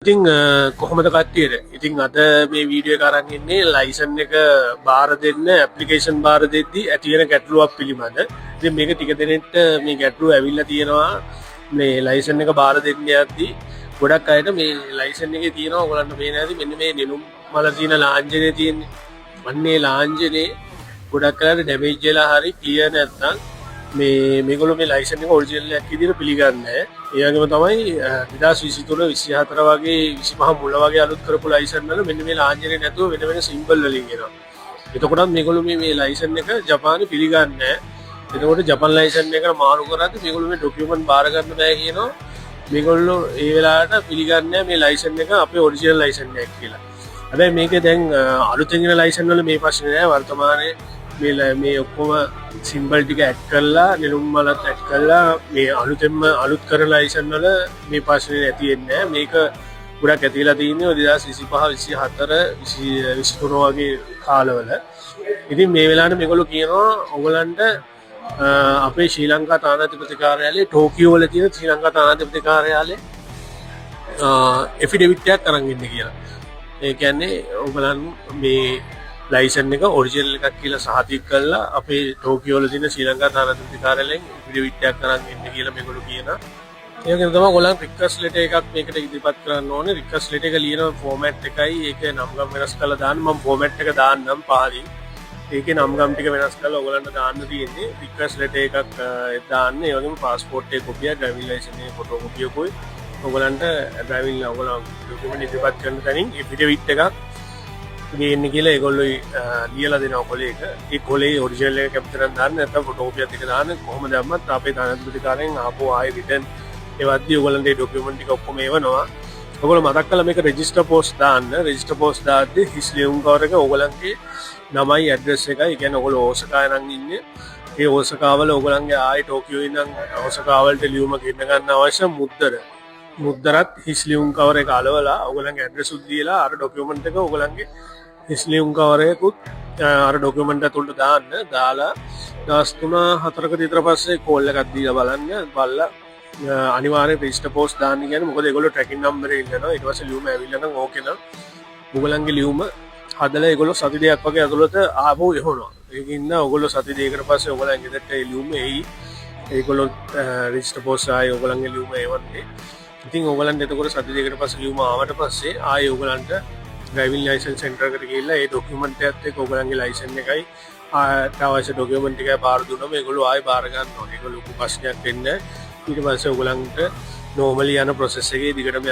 ඉතින් කොහොමද කට්ටියට ඉතින් අද මේ වීඩියෝ එක අරන් ඉන්නේ ලයිසන් එක බාර දෙන්න ඇප්ලිකේෂන් බාර දෙද්දි ඇති වෙන ගැටලුවක් පිළිබඳ. ඉතින් මේක ටික දෙනෙක්ට මේ ගැටලුව ඇවිල්ලා තියෙනවා මේ ලයිසන් එක බාර දෙන්න යද්දි ගොඩක් අයට මේ ලයිසන් එකේ තියෙනවා ඔයගලන්ට පේන ඇති මෙන්න මේ නෙළුම් මල තියෙන ලාංඡනේ තියෙන්නේ. අන්නේ ලාංඡනේ ගොඩක් අයට ඩැමේජ් වෙලා හරි ක්ලියර් නැත්නම් මේගොල්ලෝ මේ ලයිසන් එක ඔරිජිනල් එකක් විදිහට පිළිගන්නේ නැහැ. ඒ වගේම තමයි 2023 24 වගේ 25 මුල වගේ අලුත් කරපු ලයිසන් වල මෙන්න මේ ලාංඡනේ නැතුව වෙන වෙන සිම්බල් වලින් එනවා. එතකොට මේගොල්ලෝ මේ ලයිසන් එක ජපානයේ පිළිගන්නේ නැහැ. එතකොට ජපාන් ලයිසන් එකට මාරු කරද්දී මේගොල්ලෝ මේ ඩොකියුමන්ට් බාර ගන්න බෑ කියනවා. මේගොල්ලෝ ඒ වෙලාවට පිළිගන්නේ නැහැ මේ ලයිසන් එක අපේ ඔරිජිනල් ලයිසන් එකක් කියලා. හැබැයි මේකේ දැන් අලුතෙන් එන ලයිසන් වල මේ ප්‍රශ්නේ නැහැ. වර්තමානයේ මේ ඔක්කොම සිම්බල් ටික ඇඩ් කරලා නෙළුම් මලත් ඇඩ් කරලා මේ අලුතෙන්ම අලුත් කරන ලයිසන් වල මේ ප්‍රශ්නේ නැති වෙන්නේ නැහැ. මේක ගොඩක් ඇතිලා තියෙන්නේ 2025 24 23 වගේ කාලවල. ඉතින් මේ වෙලාවට මේගොල්ලෝ කියනවා ඔයගලන්ට අපේ ශ්‍රී ලංකා තානාපති කාර්යාලයේ ටෝකියෝ වල තියෙන ශ්‍රී ලංකා තානාපති කාර්යාලයේ එෆිඩෙවිට් එකක් අරන් ඉන්න කියලා. ඒ කියන්නේ ඔයගලන් මේ ලයිසන් එක ඔරිජිනල් එකක් කියලා සහතික කරලා අපේ ටෝකියෝ වල තියෙන ශ්‍රී ලංකා තානාපති කාර්යාලයෙන් එෆිඩෙවිට් එකක් අරන් ඉන්න කියලා මේගොල්ලෝ කියනවා. ඒ වගේම තමයි ඔයගලන් රික්වෙස්ට් ලෙටර් එකක් මේකට ඉදිරිපත් කරන්න ඕනේ. රික්වෙස්ට් ලෙටර් එක ලියන ෆෝමැට් එකයි ඒකේ නම් ගම් වෙනස් කරලා දාන්න. මම ෆෝමැට් එක දාන්නම් පහලින්. ඒකේ නම් ගම් ටික වෙනස් කරලා ඔයගලන්ට දාන්න තියෙන්නේ. රික්වෙස්ට් ලෙටර් එකක් දාන්න. ඒ වගේම પાස්පෝර්ට් එකේ කොපිය, ඩ්‍රයිවිං ලයිසන් එකේ ෆොටෝ කොපියකුයි ඔයගලන්ට ඩ්‍රයිවිං ඔයගලන් ඩොකියුමන්ට් ඉදිරිපත් කරන තැනින් එෆිඩෙවිට් එකක් ගේන්න කියලා ඒගොල්ලෝ ලියලා දෙනවා කොලේක. ඒ කොලේ ඔරිජිනල් එක කැප්චර් දාන්න නැත්නම් ෆොටෝ කොපියක් එක දාන්න. කොහොම දැම්මත් අපේ තානාපති කාර්යාලයෙන් ආපහු ආයෙ රිටර්න් එවද්දී ඔයගලන්ට ඒ ඩොකියුමන්ට් ටික ඔක්කොම එවනවා. ඔයගොල්ලෝ මතක් කරලා මේක රෙජිස්ටර් පෝස්ට් දාන්න. රෙජිස්ටර් පෝස්ට් දාද්දී හිස් ලියුම් කවර එක ඔයගලන්ගේ නමයි ඇඩ්‍රස් එකයි. ඒ කියන්නේ ඔයගොල්ලෝ ඕසකාය නම් ඉන්නේ. ඒ ඕසකාවල ඔයගලන්ගේ ආයෙ ටෝකියෝ ඉඳන් ඕසකාවලට ලියුම ගෙන්න ගන්න අවශ්‍ය මුද්දරත් හිස් ලියුම් කවර එක අලවලා ඔයගලන්ගේ ඇඩ්‍රස් උත් දීලා අර ඩොකියුමන්ට් එක ඔයගලන්ගේ හිස් ලියුම් කවර එකකුත් අර ඩොකියුමන්ට් ඇතුළට දාන්න. දාලා දවස් 3-4කට විතර පස්සේ කෝල් එකක් දීලා බලලා අනිවාර්යෙන් රෙජිස්ටර් පෝස්ට් දාන්න කියන්නේ මොකද ඒගොල්ලෝ ට්‍රැකින් නම්බර් එක ඉල්ලනවා. ඊට පස්සේ ලියුම ඇවිල්ලා නම් ඕකේ නම් ඔයගලන්ගේ ලියුම හදලා ඒගොල්ලෝ සති දෙකක් වගේ ඇතුළත ආපහු එහොනවා. ඒකින්ද ඔයගොල්ලෝ සති දෙකකට පස්සේ ඔයගලන්ගේ ගෙදරට ඒ ලියුම එයි. ඒගොල්ලෝ රෙජිස්ටර් පෝස්ට් ආයේ ඔයගලන්ගේ ලියුම එවන්නේ. ඉතින් ඔයගලන්ට එතකොට සති දෙකකට පස්සේ ලියුම ආවට පස්සේ ආයේ ඔයගලන්ට ඩ්‍රයිවිං ලයිසන් සෙන්ටර් එකට ගිහිල්ලා ඒ ඩොකියුමන්ට් එකත් එක්ක ඔයගලන්ගේ ලයිසන් එකයි අවශ්‍ය ඩොකියුමන්ට් එකයි බාර දුන්නම ඒගොල්ලෝ ආයේ බාර ගන්න ඕනේ. ඒක ලොකු ප්‍රශ්නයක් වෙන්නේ. ඊට පස්සේ ඔයගලන්ට නෝමලි යන ප්‍රොසෙස් එකේ දිගටම